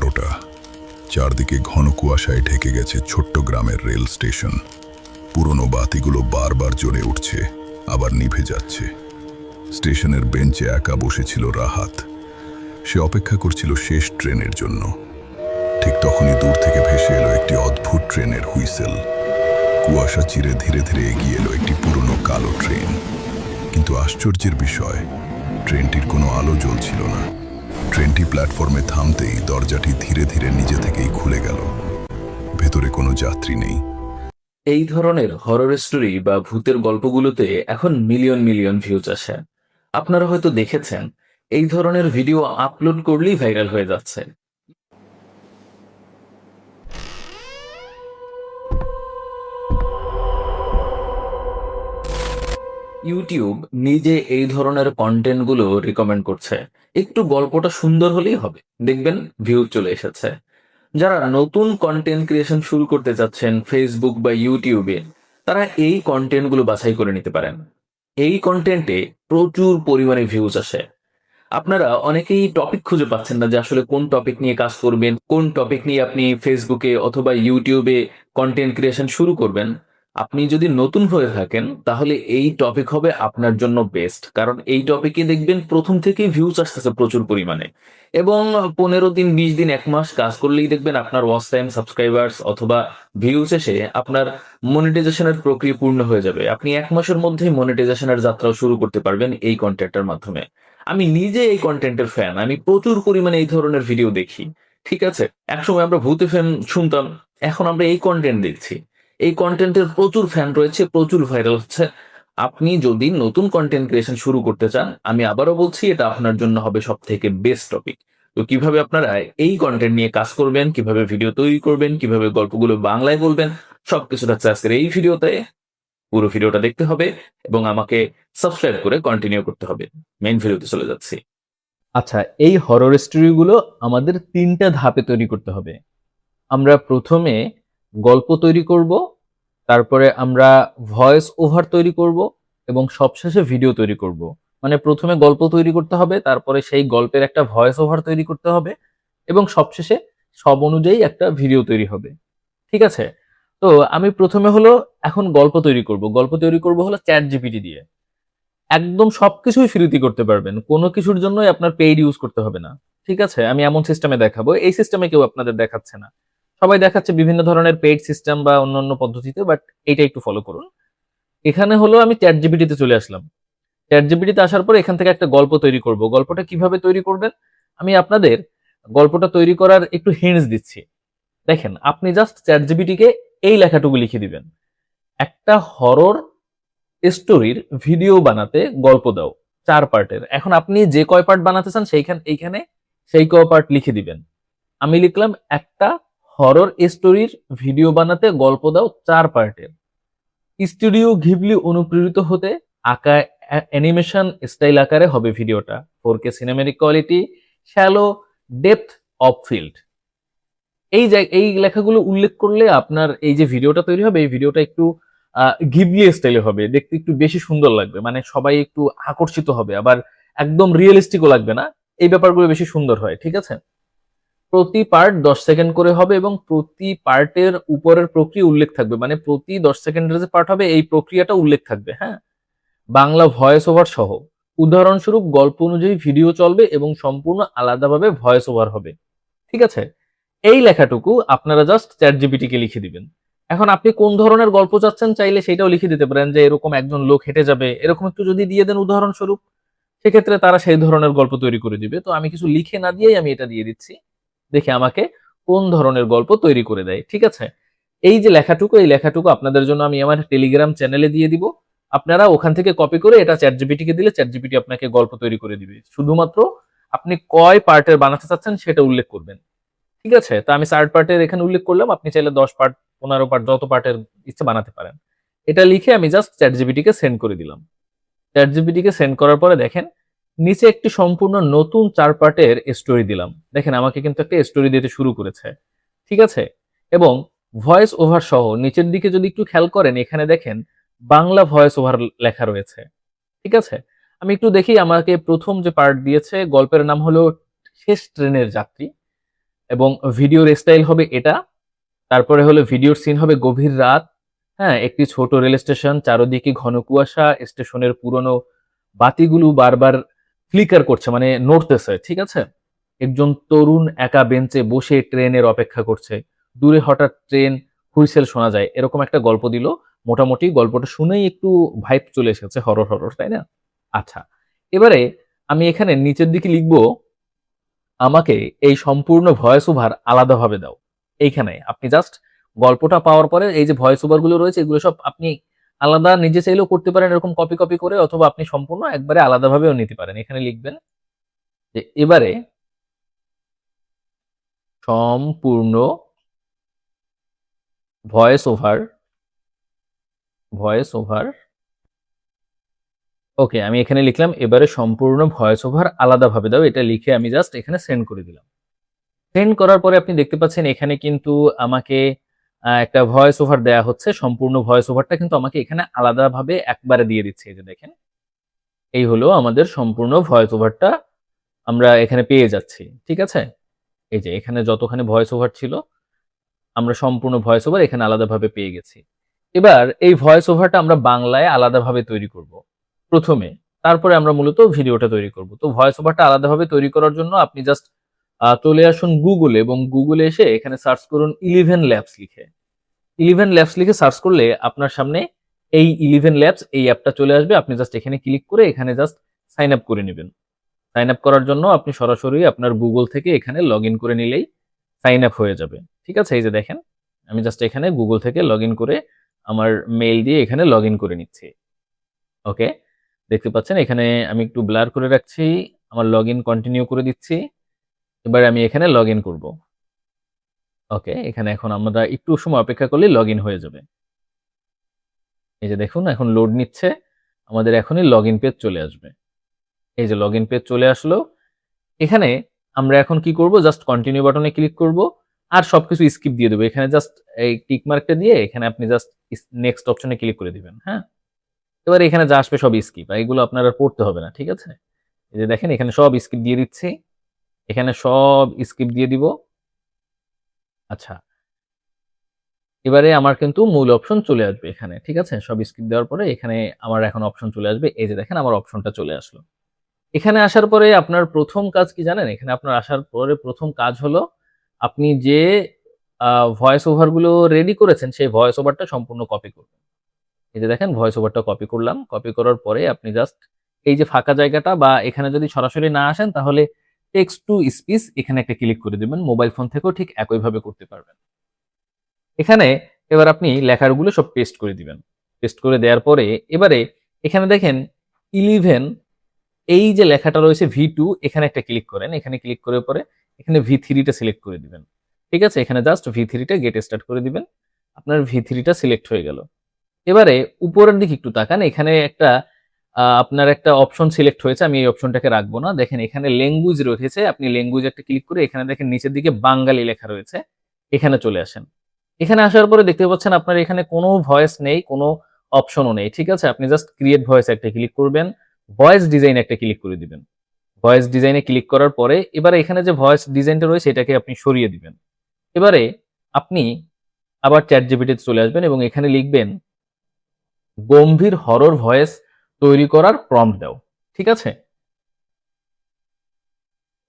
12টা। চারদিকে ঘন কুয়াশায় ঢেকে গেছে ছোট্ট গ্রামের রেল স্টেশন। পুরনো বাতিগুলো বারবার জ্বলে উঠছে, আবার নিভে যাচ্ছে। স্টেশনের বেঞ্চে একা বসেছিল রাহাত। সে অপেক্ষা করছিল শেষ ট্রেনের জন্য। ঠিক তখনই দূর থেকে ভেসে এলো একটি অদ্ভুত ট্রেনের হুইসেল। কুয়াশা চিরে ধীরে ধীরে এগিয়ে এলো একটি পুরনো কালো ট্রেন। কিন্তু আশ্চর্যের বিষয়, ট্রেনটির কোনো আলো জ্বলছিল না। ট্রেনটি প্ল্যাটফর্মে থামতেই দরজাটি ধীরে ধীরে নিজে থেকেই খুলে গেল। ভেতরে কোনো যাত্রী নেই। এই ধরনের হরর স্টোরি বা ভূতের গল্পগুলোতে এখন মিলিয়ন মিলিয়ন ভিউজ আসে। আপনারা হয়তো দেখেছেন, এই ধরনের ভিডিও আপলোড করলেই ভাইরাল হয়ে যাচ্ছে। ইউটিউব নিজে এই ধরনের কন্টেন্টগুলো রিকমেন্ড করছে। একটু গল্পটা সুন্দর হলেই হবে, দেখবেন ভিউ চলে এসেছে। যারা নতুন কন্টেন্ট ক্রিয়েশন শুরু করতে চাচ্ছেন ফেসবুক বা ইউটিউবে, তারা এই কন্টেন্টগুলো বাছাই করে নিতে পারেন। এই কন্টেন্টে প্রচুর পরিমাণে ভিউজ আসে। আপনারা অনেকেই টপিক খুঁজে পাচ্ছেন না যে আসলে কোন টপিক নিয়ে কাজ করবেন, কোন টপিক নিয়ে আপনি ফেসবুকে অথবা ইউটিউবে কন্টেন্ট ক্রিয়েশন শুরু করবেন। আপনি যদি নতুন হয়ে থাকেন তাহলে এই টপিক হবে আপনার জন্য বেস্ট, কারণ এই টপিকে দেখবেন প্রথম থেকেই ভিউজ আসতেছে প্রচুর পরিমাণে। এবং 15 দিন, 20 দিন, 1 মাস কাজ করলেই দেখবেন আপনার ওয়াচ টাইম, সাবস্ক্রাইবার্স অথবা ভিউজ এসে আপনার মনিটাইজেশনের প্রক্রিয়া পূর্ণ হয়ে যাবে। আপনি 1 মাসের মধ্যেই মনিটাইজেশনের যাত্রাও শুরু করতে পারবেন এই কন্টেন্টের মাধ্যমে। আমি নিজে এই কন্টেন্টের ফ্যান, আমি প্রচুর পরিমাণে এই ধরনের ভিডিও দেখি। ঠিক আছে, একসময় আমরা ভূতে ফ্যান শুনতাম, এখন আমরা এই কন্টেন্ট দেখছি। এই কন্টেন্টের প্রচুর ফ্যান রয়েছে, প্রচুর ভাইরাল হচ্ছে। আপনি যদি নতুন কন্টেন্ট ক্রিয়েশন শুরু করতে চান, আমি আবারও বলছি, এটা আপনার জন্য হবে সব থেকে বেস্ট টপিক। তো কিভাবে আপনারা এই কন্টেন্ট নিয়ে কাজ করবেন, কিভাবে ভিডিও তৈরি করবেন, কিভাবে গল্পগুলো বাংলায় বলবেন, সবকিছু থাকছে আজকের এই ভিডিওতে। পুরো ভিডিওটা দেখতে হবে এবং আমাকে সাবস্ক্রাইব করে কন্টিনিউ করতে হবে। মেইন ভিডিওতে চলে যাচ্ছি। আচ্ছা, এই হরর স্টোরিগুলো আমাদের 3টা ধাপে তৈরি করতে হবে। আমরা প্রথমে গল্প তৈরি করব, তারপরে আমরা ভয়েস ওভার তৈরি করব এবং সবশেষে ভিডিও তৈরি করব। মানে প্রথমে গল্প তৈরি করতে হবে, তারপরে সেই গল্পের একটা ভয়েস ওভার তৈরি করতে হবে এবং সবশেষে সব অনুযায়ী একটা ভিডিও তৈরি হবে। ঠিক আছে? তো আমি প্রথমে হলো এখন গল্প তৈরি করব। গল্প তৈরি করব হলো চ্যাট জিপিটি দিয়ে। একদম সবকিছুই ফ্রিতে করতে পারবেন। কোনো কিছুর জন্যই আপনার পেইড ইউজ করতে হবে না। ঠিক আছে? আমি এমন সিস্টেমে দেখাবো। এই সিস্টেমে কেউ আপনাদের দেখাচ্ছে না। সবাই দেখাচ্ছে বিভিন্ন ধরনের পেইড সিস্টেম বা অন্যান্য পদ্ধতিতে, বাট এইটা একটু ফলো করুন। এখানে হলো আমি চ্যাট জিপিটিতে চলে আসলাম। চ্যাট জিপিটিতে আসার পর এখান থেকে একটা গল্প তৈরি করব। গল্পটা কিভাবে তৈরি করবেন? আমি আপনাদের গল্পটা তৈরি করার একটু হিন্টস দিচ্ছি। দেখেন, আপনি জাস্ট চ্যাট জিপিটিকে এই লেখাটুকু লিখে দিবেন। একটা হরর স্টোরির ভিডিও বানাতে গল্প দাও 4 পার্টের। এখন আপনি যে কয় পার্ট বানাতে চান এইখানে সেই কয় পার্ট লিখে দিবেন। আমি লিখলাম একটা হরর স্টোরির ভিডিও বানাতে গল্প দাও 4 পার্টের। স্টুডিও ঘিবলি অনুপ্রেরিত হতে আঁকা অ্যানিমেশন স্টাইল আকারে হবে ভিডিওটা। 4K cinematic quality, shallow depth of field. এই লেখাগুলো উল্লেখ করলে আপনার এই যে ভিডিওটা তৈরি হবে, এই ভিডিওটা একটু ঘিবলি স্টাইলে হবে, দেখতে একটু বেশি সুন্দর লাগবে, মানে সবাই একটু আকর্ষিত হবে, আবার একদম রিয়েলিস্টিকও লাগবে না। এই ব্যাপারগুলো বেশি সুন্দর হয়। ঠিক আছে? প্রতি পার্ট 10 সেকেন্ড করে হবে এবং প্রতি পার্টের উপরের প্রক্রিয়া উল্লেখ থাকবে, মানে প্রতি 10 সেকেন্ডের যে পার্ট হবে এই প্রক্রিয়াটা উল্লেখ থাকবে। হ্যাঁ, বাংলা ভয়েস ওভার সহ। উদাহরণস্বরূপ গল্প অনুযায়ী ভিডিও চলবে এবং সম্পূর্ণ আলাদাভাবে ভয়েস ওভার হবে। ঠিক আছে? এই লেখাটুকু আপনারা জাস্ট চ্যাট জিপিটি কে লিখে দিবেন। এখন আপনি কোন ধরনের গল্প চাচ্ছেন চাইলে সেটাও লিখে দিতে পারেন, যে এরকম একজন লোক হেঁটে যাবে, এরকম একটু যদি দিয়ে দেন উদাহরণস্বরূপ, সেক্ষেত্রে তারা সেই ধরনের গল্প তৈরি করে দিবে। তো আমি কিছু লিখে না দিয়েই আমি এটা দিয়ে দিচ্ছি, দেখে আমাকে কোন ধরনের গল্প তৈরি করে দেয়। ঠিক আছে? এই যে লেখাটুকু, এই লেখাটুকু আপনাদের জন্য আমি আমার টেলিগ্রাম চ্যানেলে দিয়ে দিব। আপনারা ওখান থেকে কপি করে এটা চ্যাট জিপিটি কে দিলে চ্যাট জিপিটি আপনাকে গল্প তৈরি করে দিবে। শুধুমাত্র আপনি কয় পার্টের বানাতে চাচ্ছেন সেটা উল্লেখ করবেন। ঠিক আছে? তো আমি 4 পার্টের এখানে উল্লেখ করলাম, আপনি চাইলে 10 পার্ট, 15 পার্ট, যত পার্টের ইচ্ছে বানাতে পারেন। এটা লিখে আমি জাস্ট চ্যাট জিপিটি কে সেন্ড করে দিলাম। চ্যাট জিপিটি কে সেন্ড করার পরে দেখেন নিচে একটি সম্পূর্ণ নতুন 4 পার্টের স্টোরি দিলাম। দেখেন আমাকে কিন্তু একটা স্টোরি দিতে শুরু করেছে। ঠিক আছে? এবং ভয়েস ওভার সহ নিচের দিকে যদি একটু খেয়াল করেন, এখানে দেখেন বাংলা ভয়েস ওভার লেখা রয়েছে। ঠিক আছে? আমি একটু দেখি, আমাকে প্রথম যে পার্ট দিয়েছে, গল্পের নাম হলো শেষ ট্রেনের যাত্রী। এবং ভিডিওর স্টাইল হবে এটা। তারপরে হলো ভিডিওর সিন হবে গভীর রাত, হ্যাঁ, একটি ছোট রেল স্টেশন, চারদিকে ঘন কুয়াশা, স্টেশনের পুরনো বাতিগুলো বারবার ফ্লিকার করছে, মানে নড়তেছে, ঠিক আছে? একজন তরুণ একা বেঞ্চে বসে ট্রেনের অপেক্ষা করছে। দূরে হঠাৎ ট্রেন হুইসেল শোনা যায়। এরকম একটা গল্প দিল। মোটামুটি গল্পটা শুনেই একটু ভাইব চলে এসেছে হরর, হরর, তাই না? আচ্ছা, এবারে আমি এখানে নিচের দিকে লিখব, আমাকে এই সম্পূর্ণ ভয়েস ওভার আলাদাভাবে দাও। এইখানে আপনি জাস্ট গল্পটা পাওয়ার পরে এই যে ভয়েস ওভার গুলো রয়েছে এগুলো সব আপনি আলাদা নিজে চাইলেও করতে পারেন এরকম কপি কপি করে, অথবা আপনি সম্পূর্ণ একবারে আলাদাভাবেও নিতে পারেন। এখানে লিখবেন যে এবারে সম্পূর্ণ ভয়েস ওভার, ভয়েস ওভার, ওকে, আমি এখানে লিখলাম এবারে সম্পূর্ণ ভয়েস ওভার আলাদাভাবে দাও। এটা লিখে আমি জাস্ট এখানে সেন্ড করে দিলাম। সেন্ড করার পরে আপনি দেখতে পাচ্ছেন এখানে কিন্তু আমাকে একটা ভয়েস ওভার দেয়া হচ্ছে। সম্পূর্ণ ভয়েস ওভারটা কিন্তু আমাকে এখানে আলাদাভাবে একবারে দিয়ে দিচ্ছে। এই যে দেখেন, এই হলো আমাদের সম্পূর্ণ ভয়েস ওভারটা আমরা এখানে পেয়ে যাচ্ছি, ঠিক আছে? এই যে এখানে যতখানি ভয়েস ওভার ছিল আমরা সম্পূর্ণ ভয়েস ওভার এখানে আলাদাভাবে পেয়ে গেছি। এবার এই ভয়েস ওভারটা আমরা বাংলায় আলাদাভাবে তৈরি করব প্রথমে, তারপরে আমরা মূলত ভিডিওটা তৈরি করব। তো ভয়েস ওভারটা আলাদাভাবে তৈরি করার জন্য আপনি জাস্ট চলে আসুন গুগলে, এবং গুগলে এসে এখানে সার্চ করুন 11 ল্যাবস লিখে। 11 ল্যাবস লিখে সার্চ করলে আপনার সামনে এই 11 ল্যাবস এই অ্যাপটা চলে আসবে। আপনি জাস্ট এখানে ক্লিক করে এখানে জাস্ট সাইন আপ করে নেবেন। সাইন আপ করার জন্য আপনি সরাসরি আপনার গুগল থেকে এখানে লগ ইন করে নিলেই সাইন আপ হয়ে যাবে, ঠিক আছে? এই যে দেখেন, আমি জাস্ট এখানে গুগল থেকে লগ ইন করে আমার মেইল দিয়ে এখানে লগ ইন করে নিচ্ছি। ওকে, দেখতে পাচ্ছেন এখানে আমি একটু ব্লার করে রাখছি, আমার লগ ইন কন্টিনিউ করে দিচ্ছি। এবার আমি এখানে লগ ইন করবো। ওকে, এখানে এখন আমরা একটু সময় অপেক্ষা করলে লগ ইন হয়ে যাবে। এই যে দেখুন এখন লোড নিচ্ছে, আমাদের এখনই লগ ইন পেজ চলে আসবে। এই যে লগ ইন পেজ চলে আসলো। এখানে আমরা এখন কি করব, জাস্ট কন্টিনিউ বাটনে ক্লিক করব আর সবকিছু স্কিপ দিয়ে দেবো। এখানে জাস্ট এই টিক মার্কটা দিয়ে এখানে আপনি জাস্ট নেক্সট অপশনে ক্লিক করে দিবেন। হ্যাঁ, এবার এখানে যা আসবে সব স্কিপ, এগুলো আপনার আর পড়তে হবে না, ঠিক আছে? এই যে দেখেন এখানে সব স্কিপ দিয়ে দিচ্ছি, এখানে সব স্কিপ দিয়ে দিব। আচ্ছা, এবারে আমার কিন্তু মূল অপশন চলে আসবে এখানে, ঠিক আছে? সব স্কিপ দেওয়ার পরে এখানে আমার এখন অপশন চলে আসবে। এই যে দেখেন আমার অপশনটা চলে আসলো। এখানে আসার পরে আপনার প্রথম কাজ কি জানেন? এখানে আপনার আসার পরে প্রথম কাজ হলো আপনি যে ভয়েস ওভার গুলো রেডি করেছেন সেই ভয়েস ওভারটা সম্পূর্ণ কপি করবেন। এই যে দেখেন ভয়েস ওভারটা কপি করলাম। কপি করার পরে আপনি জাস্ট এই যে ফাঁকা জায়গাটা, বা এখানে যদি সরাসরি না আসেন তাহলে টেক্সট টু স্পিচ এখানে একটা ক্লিক করে দিবেন। মোবাইল ফোন থেকেও ঠিক একইভাবে করতে পারবেন। এখানে এবার আপনি লেখাগুলো সব পেস্ট করে দিবেন। পেস্ট করে দেওয়ার পরে এবারে এখানে দেখেন 11, এই যে লেখাটা রয়েছে V2, এখানে একটা ক্লিক করেন। এখানে ক্লিক করার পরে এখানে V3 টা সিলেক্ট করে দিবেন, ঠিক আছে? এখানে জাস্ট V3 টা গেট স্টার্ট করে দিবেন। আপনার V3 টা সিলেক্ট হয়ে গেল। এবারে উপরের দিকে একটু তাকান, এখানে একটা আপনার একটা অপশন সিলেক্ট হয়েছে। আমি এই অপশনটাকে রাখবো না। দেখেন এখানে ল্যাঙ্গুয়েজ রয়েছে, আপনি ল্যাঙ্গুয়েজ একটা ক্লিক করে এখানে দেখেন নিচের দিকে বাঙালি লেখা রয়েছে, এখানে চলে আসেন। এখানে আসার পরে দেখতে পাচ্ছেন আপনার এখানে কোনো ভয়েস নেই, কোনো অপশনও নেই, ঠিক আছে? আপনি জাস্ট ক্রিয়েট ভয়েস একটা ক্লিক করবেন, ভয়েস ডিজাইন একটা ক্লিক করে দিবেন। ভয়েস ডিজাইনে ক্লিক করার পরে এবারে এখানে যে ভয়েস ডিজাইনটা রয়েছে এটাকে আপনি সরিয়ে দিবেন। এবারে আপনি আবার চ্যাট জিপিটিতে চলে আসবেন এবং এখানে লিখবেন গম্ভীর হরর ভয়েস তৈরি করার প্রম্পট দাও, ঠিক আছে?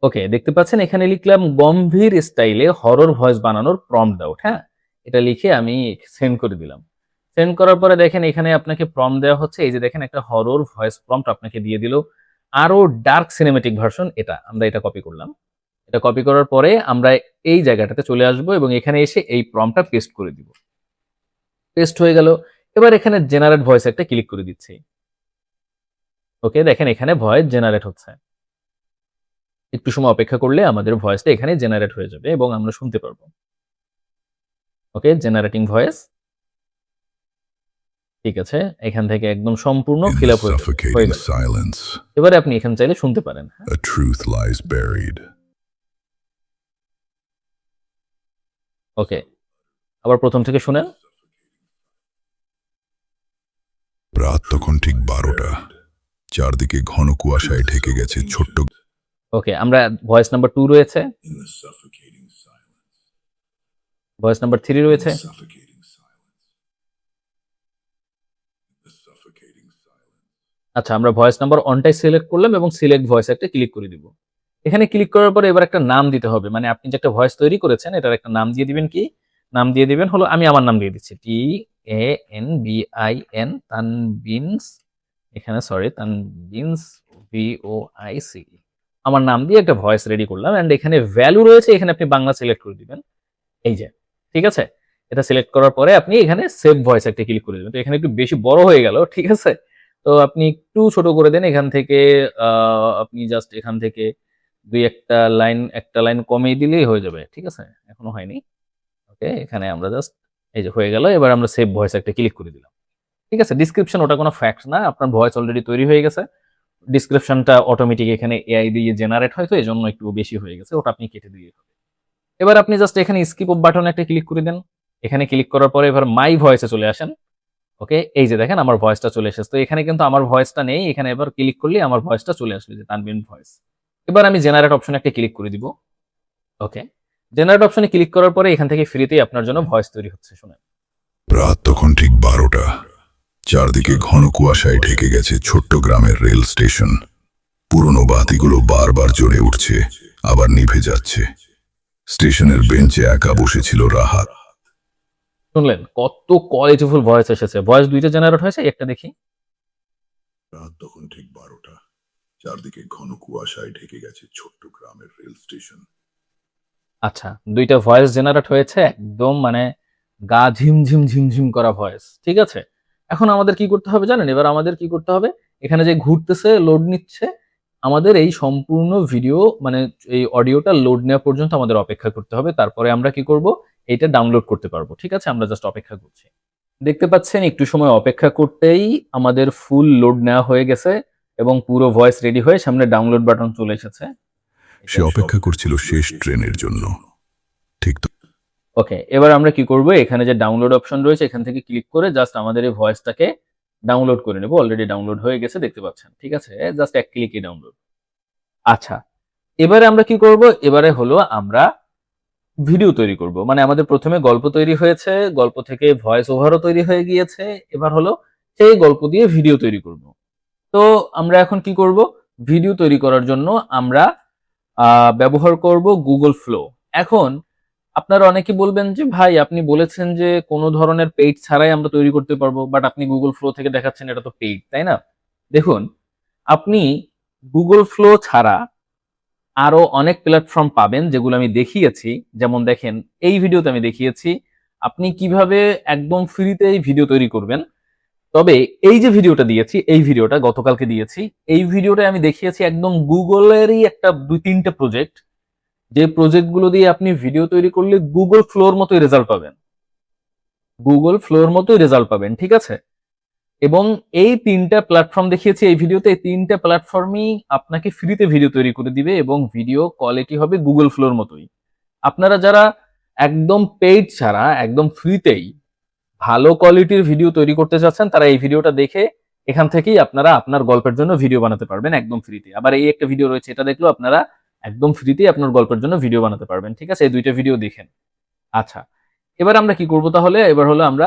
ওকে, দেখতে পাচ্ছেন এখানে লিখলাম গম্ভীর স্টাইলে হরর ভয়েস বানানোর প্রম্পট দাও। হ্যাঁ, এটা লিখে আমি সেন্ড করে দিলাম। সেন্ড করার পরে দেখেন এখানে আপনাকে প্রম্পট দেওয়া হচ্ছে। এই যে দেখেন একটা হরর ভয়েস প্রম্পট আপনাকে দিয়ে দিল। আরো ডার্ক সিনেমেটিক ভার্সন, এটা আমরা এটা কপি করলাম। এটা কপি করার পরে আমরা এই জায়গাটাতে চলে আসব এবং এখানে এসে এই প্রম্পটটা পেস্ট করে দিব। পেস্ট হয়ে গেল। এবার এখানে জেনারেট ভয়েস একটা ক্লিক করে দিচ্ছি। ওকে, দেখেন এখানে ভয়েস জেনারেট হচ্ছে। একটু সময় অপেক্ষা করলে আমাদের ভয়েসটা এখানে জেনারেট হয়ে যাবে এবং আমরা শুনতে পারবো। ওকে, জেনারেটিং ভয়েস, ঠিক আছে? এখান থেকে একদম সম্পূর্ণ In ফিল the আপ হয়ে suffocating গেল। silence, এবারে আপনি এখানে চাইলে শুনতে পারেন। a truth lies buried. ওকে, আবার প্রথম থেকে শুনেন। রাত তখন ঠিক 12টা। চারদিকে ঘন কুয়াশায় ঢেকে গেছে ছোট্ট। ওকে, আমরা ভয়েস নাম্বার 2 রয়েছে। In the suffocating silence. Voice number 3 রয়েছে। আচ্ছা, আমরা ভয়েস নাম্বার 1টাই সিলেক্ট করলাম এবং সিলেক্ট ভয়েস একটা ক্লিক করে দিব। এখানে ক্লিক করার পরে এবার একটা নাম দিতে হবে, মানে আপনি যে একটা ভয়েস তৈরি করেছেন এটার একটা নাম দিয়ে দিবেন। কি নাম দিয়ে দিবেন? হলো আমি আমার নাম দিয়ে দিচ্ছি, TANBIN, তানবিনস, এখানে সরি তানবিনস VOIC, আমার নাম দিয়ে একটা ভয়েস রেডি করলাম। এন্ড এখানে ভ্যালু রয়েছে, এখানে আপনি বাংলা সিলেক্ট করে দিবেন, এই যে, ঠিক আছে। এটা সিলেক্ট করার পরে আপনি এখানে সেভ ভয়েস একটা ক্লিক করে দিবেন। তো এখানে একটু বেশি বড় হয়ে গেল, ঠিক আছে। তো আপনি একটু ছোট করে দেন, এখান থেকে আপনি জাস্ট এখান থেকে একটা লাইন কমিয়ে দিলেই হয়ে যাবে, ঠিক আছে। এখনো হয়নি, ওকে। এখানে আমরা জাস্ট এই যে হয়ে গেল। এবার আমরা সেভ ভয়েস একটা ক্লিক করে দিলাম, ঠিক আছে। ডিসক্রিপশন ওটা কোনো ফ্যাক্ট না, আপনার ভয়েস অলরেডি তৈরি হয়ে গেছে। ডিসক্রিপশনটা অটোমেটিক এখানে এআই দিয়ে জেনারেট হয়, তো এই জন্য একটু বেশি হয়ে গেছে, ওটা আপনি কেটে দিয়ে হবে। এবার আপনি জাস্ট এখানে স্কিপ বাটনে একটা ক্লিক করে দেন। এখানে ক্লিক করার পরে এবার মাই ভয়েসে চলে আসেন, ওকে। এই যে দেখেন আমার ভয়েসটা চলে এসেছে। তো এখানে কিন্তু আমার ভয়েসটা নেই, এখানে এবার ক্লিক করলে আমার ভয়েসটা চলে আসবে, যে তানবিন ভয়েস। এবার আমি জেনারেট অপশনে একটা ক্লিক করে দিব, ওকে। জেনারেট অপশনে ক্লিক করার পরে এখান থেকে ফ্রিতেই আপনার জন্য ভয়েস তৈরি হচ্ছে, শুনেন। রাত তখন ঠিক 12টা। চারদিকে ঘন কুয়াশায় ঢেকে গেছে ছোট্ট গ্রামের রেল স্টেশন। পুরনো বাতিগুলো বারবার জ্বলে উঠছে, আবার নিভে যাচ্ছে। স্টেশনের বেঞ্চে একা বসেছিল রাহাত। শুনলেন কত কোয়ালিটিফুল ভয়েস এসেছে? ভয়েস 2টা জেনারেট হয়েছে, একটা দেখি। রাত তখন ঠিক 12টা। চারদিকে ঘন কুয়াশায় ঢেকে গেছে ছোট্ট গ্রামের রেল স্টেশন। আচ্ছা, 2টা ভয়েস জেনারেট হয়েছে, একদম মানে গা ঝিমঝিম ঝিমঝিম করা ভয়েস, ঠিক আছে। এখন আমাদের কি করতে হবে জানেন? এবার আমাদের কি করতে হবে, এখানে যে ঘুরতেছে লোড নিচ্ছে, আমাদের এই সম্পূর্ণ ভিডিও মানে এই অডিওটা লোড নেওয়া পর্যন্ত আমাদের অপেক্ষা করতে হবে। তারপরে আমরা কি করব, এইটা ডাউনলোড করতে পারবো, ঠিক আছে। আমরা জাস্ট অপেক্ষা করছি। দেখতে পাচ্ছেন একটু সময় অপেক্ষা করতেই আমাদের ফুল লোড নেওয়া হয়ে গেছে এবং পুরো ভয়েস রেডি হয়ে সামনে ডাউনলোড বাটন চলে এসেছে। সে অপেক্ষা করছিল শেষ ট্রেনের জন্য। ঠিক তো। ওকে, এবার আমরা কি করব, এখানে যে ডাউনলোড অপশন রয়েছে এখান থেকে ক্লিক করে জাস্ট আমাদের এই ভয়েসটাকে ডাউনলোড করে নেব। অলরেডি ডাউনলোড হয়ে গেছে, দেখতে পাচ্ছেন, ঠিক আছে। জাস্ট এক ক্লিকই ডাউনলোড। আচ্ছা, এবারে আমরা কি করব, এবারে হলো আমরা ভিডিও তৈরি করব। মানে আমাদের প্রথমে গল্প তৈরি হয়েছে, গল্প থেকে ভয়েস ওভারও তৈরি হয়ে গিয়েছে, এবার হলো সেই গল্প দিয়ে ভিডিও তৈরি করব। তো আমরা এখন কি করব, ভিডিও তৈরি করার জন্য আমরা ব্যবহার করব গুগল ফ্লো। এখন আপনারা অনেকে বলবেন যে ভাই আপনি বলেছেন যে কোনো ধরনের পেইড ছাড়াই আমরা তৈরি করতে পারবো, বাট আপনি গুগল ফ্লো থেকে দেখাচ্ছেন এটা তো পেইড, তাই না? দেখুন, আপনি গুগল ফ্লো ছাড়া আরো অনেক প্ল্যাটফর্ম পাবেন যেগুলো আমি দেখিয়েছি। যেমন দেখেন, এই ভিডিওতে আমি দেখিয়েছি আপনি কিভাবে একদম ফ্রিতে এই ভিডিও তৈরি করবেন। তবে এই যে ভিডিওটা দিয়েছি, এই ভিডিওটা গতকালকে দিয়েছি, এই ভিডিওটা আমি দেখিয়েছি একদম গুগলেরই একটা 2-3টে প্রজেক্ট, যে প্রজেক্টগুলো দিয়ে আপনি ভিডিও তৈরি করলে গুগল ফ্লোর মতোই রেজাল্ট পাবেন, গুগল ফ্লোর মতোই রেজাল্ট পাবেন, ঠিক আছে। এবং এই 3টা প্ল্যাটফর্ম দেখিয়েছি এই ভিডিওতে, এই 3টা প্ল্যাটফর্মই আপনাকে ফ্রিতে ভিডিও তৈরি করে দিবে এবং ভিডিও কোয়ালিটি হবে গুগল ফ্লোর মতোই। আপনারা যারা একদম পেইড ছাড়া একদম ফ্রিতেই ভালো কোয়ালিটির ভিডিও তৈরি করতে চাচ্ছেন, তারা এই ভিডিওটা দেখে এখান থেকেই আপনারা আপনার গল্পের জন্য ভিডিও বানাতে পারবেন একদম ফ্রিতে। আবার এই একটা ভিডিও রয়েছে, এটা দেখলেও আপনারা একদম ফ্রিতেই আপনার গল্পের জন্য ভিডিও বানাতে পারবেন, ঠিক আছে। এই 2টা ভিডিও দেখেন। আচ্ছা, এবার আমরা কি করব তাহলে, এবার হলো আমরা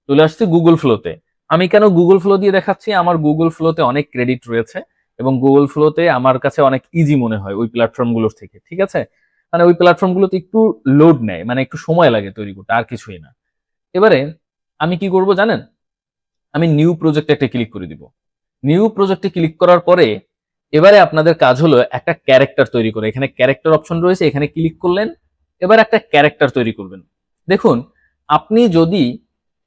চলে আসছি গুগল ফ্লোতে। আমি কেন গুগল ফ্লো দিয়ে দেখাচ্ছি, আমার গুগল ফ্লোতে অনেক ক্রেডিট রয়েছে এবং গুগল ফ্লোতে আমার কাছে অনেক ইজি মনে হয় ওই প্ল্যাটফর্মগুলোর থেকে, ঠিক আছে। মানে ওই প্ল্যাটফর্মগুলোতে একটু লোড নেয়, মানে একটু সময় লাগে তৈরি করতে, আর কিছুই না। এবারে আমি কি করব জানেন, আমি নিউ প্রজেক্টে একটা ক্লিক করে দিব। নিউ প্রজেক্টে ক্লিক করার পরে এবারে আপনাদের কাজ হলো একটা ক্যারেক্টার তৈরি করে, এখানে ক্যারেক্টার অপশন রয়েছে, এখানে ক্লিক করলেন। এবার একটা ক্যারেক্টার তৈরি করবেন। দেখুন, আপনি যদি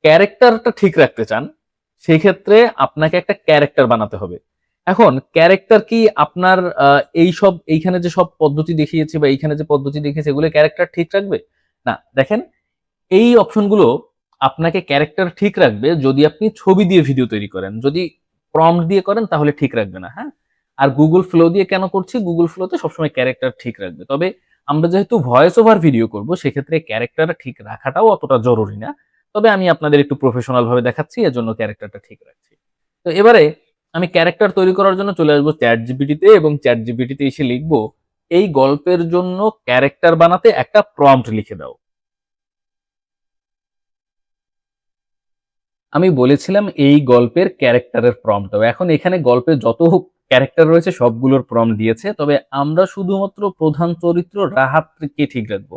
ক্যারেক্টারটা ঠিক রাখতে চান সেই ক্ষেত্রে আপনাকে একটা ক্যারেক্টার বানাতে হবে। এখন ক্যারেক্টার কি আপনার এইখানে যে সব পদ্ধতি দেখিয়েছি বা এইখানে যে পদ্ধতি দেখিয়েছি এগুলো ক্যারেক্টার ঠিক রাখবে না? দেখেন, এই অপশনগুলো আপনাকে ক্যারেক্টার ঠিক রাখবে যদি আপনি ছবি দিয়ে ভিডিও তৈরি করেন। যদি প্রম্পট দিয়ে করেন তাহলে ঠিক রাখবে না, হ্যাঁ। আর গুগল ফ্লো দিয়ে কেন করছি, গুগল ফ্লোতে সবসময় ক্যারেক্টার ঠিক রাখবে। তবে আমরা যেহেতু ভয়েস ওভার ভিডিও করব সেক্ষেত্রে ক্যারেক্টার ঠিক রাখাটাও অতটা জরুরি না। তবে আমি আপনাদের একটু প্রফেশনাল ভাবে দেখাচ্ছি, এজন্য ক্যারেক্টারটা ঠিক রাখছি। তো এবারে আমি ক্যারেক্টার তৈরি করার জন্য চলে আসবো চ্যাট জিপিটিতে এবং চ্যাট জিপিটিতে এসে লিখবো এই গল্পের জন্য ক্যারেক্টার বানাতে একটা প্রম্পট লিখে দাও। আমি বলেছিলাম এই গল্পের ক্যারেক্টারের প্রম্পট। এখন এখানে গল্পে যত ক্যারেক্টার রয়েছে সবগুলোর প্রম্পট দিয়েছে, তবে আমরা শুধুমাত্র প্রধান চরিত্র রাহাতকে ঠিক রাখবো,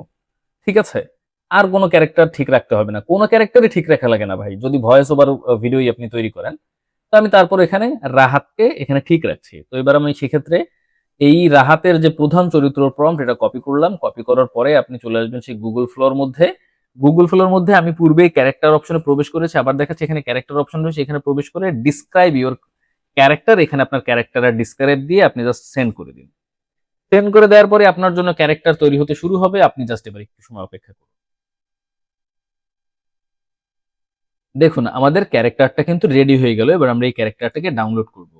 ঠিক আছে? আর কোনো ক্যারেক্টার ঠিক রাখতে হবে না, কোনো ক্যারেক্টারই ঠিক রাখা লাগে না ভাই, যদি ভয়েস ওভার ভিডিওই আপনি তৈরি করেন। তো আমি তারপর এখানে রাহাতকে এখানে ঠিক রাখছি। তো এবার আমি সেক্ষেত্রে এই রাহাতের যে প্রধান চরিত্র প্রম্পট এটা কপি করলাম। কপি করার পরে আপনি চলে আসবেন সেই গুগল ফ্লোর মধ্যে। গুগল ফ্লোর মধ্যে আমি পূর্বেই ক্যারেক্টার অপশনে প্রবেশ করেছি, আবার দেখাচ্ছি এখানে ক্যারেক্টার অপশন রয়েছে, এখানে প্রবেশ করে ডিসক্রাইব ইওর ক্যারেক্টার, এখানে আপনার ক্যারেক্টারের ডিসক্রাইব দিয়ে আপনি জাস্ট সেন্ড করে দিন। সেন্ড করে দেওয়ার পরে আপনার জন্য ক্যারেক্টার তৈরি হতে শুরু হবে। আপনি জাস্ট এবার একটু সময় অপেক্ষা করুন। দেখুন আমাদের ক্যারেক্টারটা কিন্তু রেডি হয়ে গেল। এবার আমরা এই ক্যারেক্টারটাকে ডাউনলোড করব।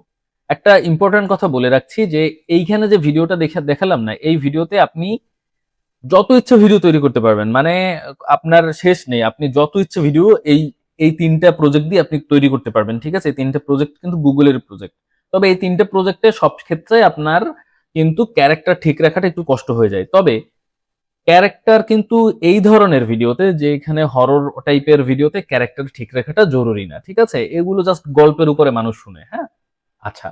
একটা ইম্পর্টেন্ট কথা বলে রাখছি যে এইখানে যে ভিডিওটা দেখালাম না, এই ভিডিওতে আপনি যত ইচ্ছে ভিডিও তৈরি করতে পারবেন, মানে আপনার শেষ নেই। আপনি যত ইচ্ছে ভিডিও এই এই তিনটা প্রজেক্ট দিয়ে আপনি তৈরি করতে পারবেন, ঠিক আছে? এই তিনটা প্রজেক্ট কিন্তু গুগলের প্রজেক্ট। তবে এই তিনটা প্রজেক্টে সব ক্ষেত্রে আপনার কিন্তু ক্যারেক্টার ঠিক রাখাটা একটু কষ্ট হয়ে যায়। তবে ক্যারেক্টার কিন্তু এই ধরনের ভিডিওতে, যে এখানে হরর টাইপের ভিডিওতে ক্যারেক্টার ঠিক রাখাটা জরুরি না, ঠিক আছে? এগুলো জাস্ট গল্পের উপরে মানুষ শুনে, হ্যাঁ? আচ্ছা,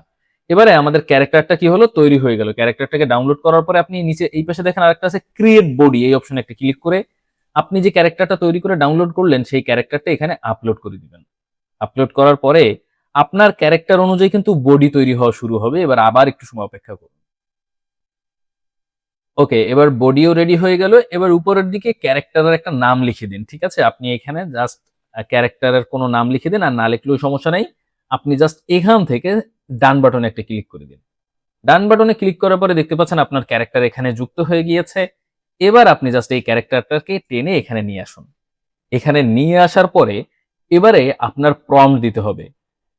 এবারে আমাদের ক্যারেক্টারটা কি হলো, তৈরি হয়ে গেল। ক্যারেক্টারটাকে ডাউনলোড করার পরে আপনি নিচে এই পাশে দেখেন আরেকটা আছে ক্রিয়েট বডি, এই অপশনে একটা ক্লিক করে আপনি যে ক্যারেক্টারটা তৈরি করে ডাউনলোড করলেন সেই ক্যারেক্টারটা এখানে আপলোড করে দিবেন। আপলোড করার পরে আপনার ক্যারেক্টার অনুযায়ী কিন্তু বডি তৈরি হওয়া শুরু হবে। এবার আবার একটু সময় অপেক্ষা করুন। ওকে, এবার বডিও রেডি হয়ে গেল। এবার উপরের দিকে ক্যারেক্টারের একটা নাম লিখে দিন, ঠিক আছে? আপনি এখানে জাস্ট ক্যারেক্টারের কোনো নাম লিখে দিন, আর না লিখলেও সমস্যা নাই। আপনি জাস্ট এখান থেকে ডান বাটনে একটা ক্লিক করে দিন। ডান বাটনে ক্লিক করার পরে দেখতে পাচ্ছেন আপনার ক্যারেক্টার এখানে যুক্ত হয়ে গিয়েছে। এবার আপনি জাস্ট এই ক্যারেক্টারটাকে টেনে এখানে নিয়ে আসুন। এখানে নিয়ে আসার পরে এবারে আপনার প্রম্পট দিতে হবে।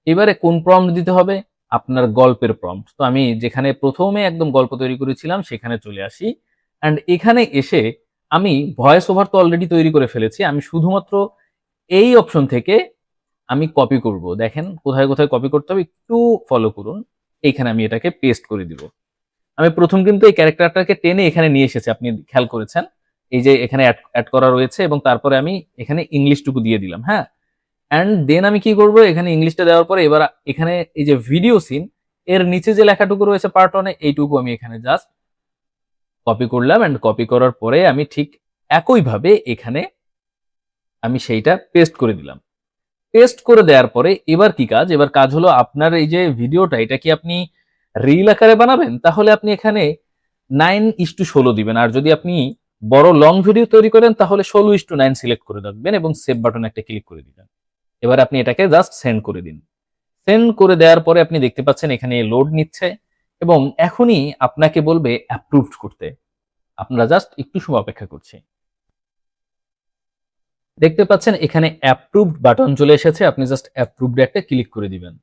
এবারে কোন প্রম্পট দিতে হবে? আপনার গল্পের প্রম্পট। তো আমি যেখানে প্রথমে একদম গল্প তৈরি করেছিলাম সেখানে চলে আসি। অ্যান্ড এখানে এসে আমি ভয়েস ওভার তো অলরেডি তৈরি করে ফেলেছি। আমি শুধুমাত্র এই অপশন থেকে আমি কপি করব। দেখেন কোথায় কোথায় কপি করতে হবে, একটু ফলো করুন। এইখানে আমি এটাকে পেস্ট করে দিব। আমি প্রথম কিন্তু এই ক্যারেক্টারটাকে টেনে এখানে নিয়ে এসেছি, আপনি খেয়াল করেছেন। এই যে এখানে অ্যাড করা রয়েছে এবং তারপরে আমি এখানে ইংলিশটুকু দিয়ে দিলাম, হ্যাঁ? অ্যান্ড দেন আমি কি করব, এখানে ইংলিশটা দেওয়ার পরে এবার এখানে এই যে ভিডিও সিন এর নিচে যে লেখাটুকু রয়েছে পার্ট ওয়ানে, এইটুকু আমি এখানে জাস্ট কপি করলাম। অ্যান্ড কপি করার পরে আমি ঠিক একইভাবে এখানে আমি সেইটা পেস্ট করে দিলাম। পেস্ট করে দেওয়ার পরে এবার কি কাজ? এবার কাজ হলো আপনার এই যে ভিডিওটা, এটা কি আপনি রিল আকারে বানাবেন? তাহলে আপনি এখানে 9:16 দিবেন। আর যদি আপনি বড় লং ভিডিও তৈরি করেন তাহলে 16:9 সিলেক্ট করে রাখবেন এবং সেভ বাটনে একটা ক্লিক করে দিবেন। এবার আপনি এটাকে জাস্ট সেন্ড করে দিন। সেন্ড করে দেওয়ার পরে আপনি দেখতে পাচ্ছেন এখানে লোড নিচ্ছে এবং এখনই আপনাকে বলবে অ্যাপ্রুভড করতে। আপনারা জাস্ট একটু সময় অপেক্ষা করছি। দেখতে পাচ্ছেন এখানে অ্যাপ্রুভড বাটন চলে এসেছে। আপনি জাস্ট অ্যাপ্রুভড একটা ক্লিক করে দিবেন।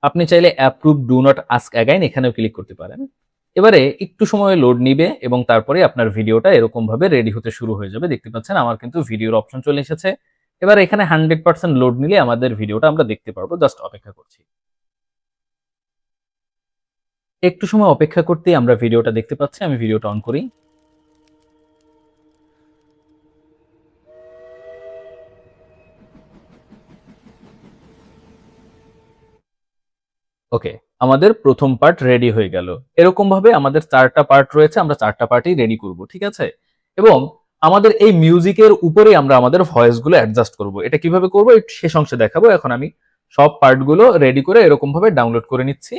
আপনি চাইলে approve do not ask again এখানেও ক্লিক করতে পারেন। এবারে একটু সময় লোড নিবে এবং তারপরে আপনার ভিডিওটা এরকম ভাবে রেডি হতে শুরু হয়ে যাবে। দেখতে পাচ্ছেন আমার কিন্তু ভিডিওর অপশন চলে এসেছে। এবার এখানে 100% লোড নিলে আমাদের ভিডিওটা আমরা দেখতে পারবো। জাস্ট অপেক্ষা করছি। একটু সময় অপেক্ষা করতেই আমরা ভিডিওটা দেখতে পাচ্ছি। আমি ভিডিওটা অন করি। ওকে, আমাদের প্রথম পার্ট রেডি হয়ে গেল। এরকম ভাবে আমাদের 4টা পার্ট রয়েছে, আমরা 4টা পার্টই রেডি করব, ঠিক আছে? এবং আমাদের এই মিউজিকের উপরে আমরা আমাদের ভয়েস গুলো অ্যাডজাস্ট করব। এটা কিভাবে করব শেষ অংশে দেখাবো। এখন আমি সব পার্ট গুলো রেডি করে এরকম ভাবে ডাউনলোড করে নিচ্ছি।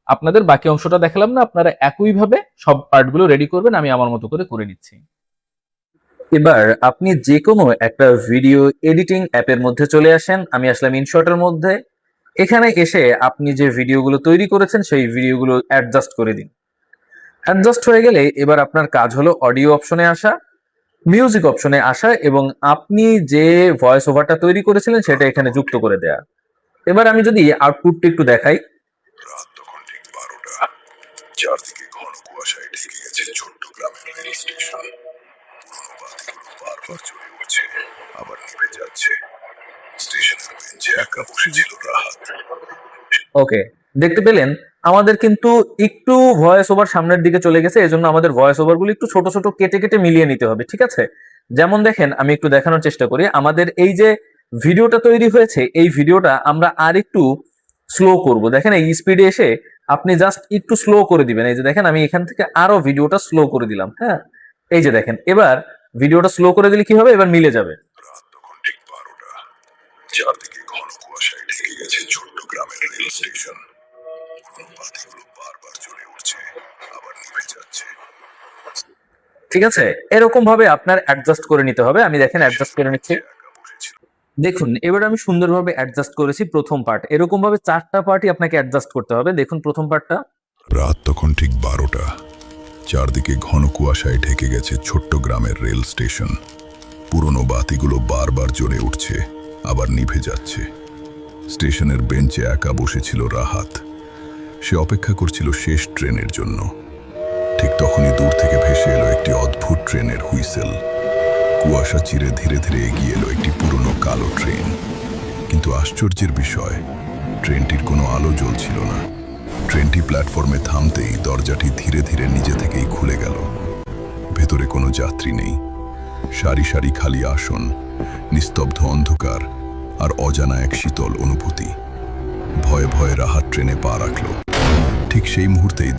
আপনাদের বাকি অংশটা দেখালাম না, আপনারা একই ভাবে সব পার্ট গুলো রেডি করবেন। আমি আমার মতো করে নিচ্ছি। এবার আপনি যে কোনো একটা ভিডিও এডিটিং অ্যাপের মধ্যে চলে আসেন। আমি আসলাম ইনশটের মধ্যে। এখানে এসে আপনি যে ভিডিওগুলো তৈরি করেছেন সেই ভিডিওগুলো অ্যাডজাস্ট করে দিন। অ্যাডজাস্ট হয়ে গেলে এবার আপনার কাজ হলো অডিও অপশনে আসা, মিউজিক অপশনে আসা এবং আপনি যে ভয়েস ওভারটা তৈরি করেছিলেন সেটা এখানে যুক্ত করে দেয়া। এবার আমি যদি আউটপুটটা একটু দেখাই। রাত তখন ঠিক 12টা। চারদিকে ঘন কুয়াশায় ঢেকে গেছে ছোট্ট গ্রামের রেল স্টেশন। পুরনো বাতিগুলো বারবার জ্বলে উঠছে, আবার নিভে যাচ্ছে। স্টেশনের বেঞ্চে একা বসেছিল রাহাত। ওকে, দেখতে পেলেন আমাদের কিন্তু একটু ভয়েস ওভার সামনের দিকে চলে গেছে। এজন্য আমাদের ভয়েস ওভার গুলো একটু ছোট ছোট কেটে কেটে মিলিয়ে নিতে হবে, ঠিক আছে? যেমন দেখেন, আমি একটু দেখানোর চেষ্টা করি। আমাদের এই যে ভিডিওটা তৈরি হয়েছে, এই ভিডিওটা আমরা আর একটু স্লো করব। দেখেন এই স্পিডে এসে আপনি জাস্ট একটু স্লো করে দিবেন। এই যে দেখেন আমি এখান থেকে আরো ভিডিওটা স্লো করে দিলাম। হ্যাঁ, এই যে দেখেন এবার ভিডিওটা স্লো করে দিলে কি হবে, এবার মিলে যাবে। রাত তখন ঠিক 12টা। চারদিকে ঘন কুয়াশায় ঢেকে গেছে ছোট্ট গ্রামের রেল স্টেশন। পুরনো বাতিগুলো বারবার জ্বলে উঠছে, আবার নিভে যাচ্ছে। ঠিক আছে, এরকম ভাবে আপনার অ্যাডজাস্ট করে নিতে হবে। আমি দেখেন অ্যাডজাস্ট করে নিচ্ছি। একা বসেছিল। দেখুন এবার আমি সুন্দরভাবে অ্যাডজাস্ট করেছি প্রথম পার্ট। এরকম ভাবে 4টা পার্টই আপনাকে অ্যাডজাস্ট করতে হবে। দেখুন প্রথম পার্টটা। রাত তখন ঠিক 12টা। চারদিকে ঘন কুয়াশায় ঢেকে গেছে ছোট্ট গ্রামের রেল স্টেশন। পুরনো বাতিগুলো বারবার জ্বলে উঠছে, আবার নিভে যাচ্ছে। স্টেশনের বেঞ্চে একা বসেছিল রাহাত। সে অপেক্ষা করছিল শেষ ট্রেনের জন্য। ঠিক তখনই দূর থেকে ভেসে এলো একটি অদ্ভুত ট্রেনের হুইসেল। কুয়াশা চিরে ধীরে ধীরে এগিয়ে এলো একটি পুরনো কালো ট্রেন। কিন্তু আশ্চর্যের বিষয়, ট্রেনটির কোনো আলো জ্বলছিল না। ট্রেনটি প্ল্যাটফর্মে থামতেই দরজাটি ধীরে ধীরে নিজে থেকেই খুলে গেল। ভেতরে কোনো যাত্রী নেই। সারি সারি খালি আসন, নিস্তব্ধ অন্ধকার আর অজানা এক শীতল অনুভূতি। ভয়ে ভয়ে রাহাত ট্রেনে পা রাখল। ঠিক সেই মুহূর্তেই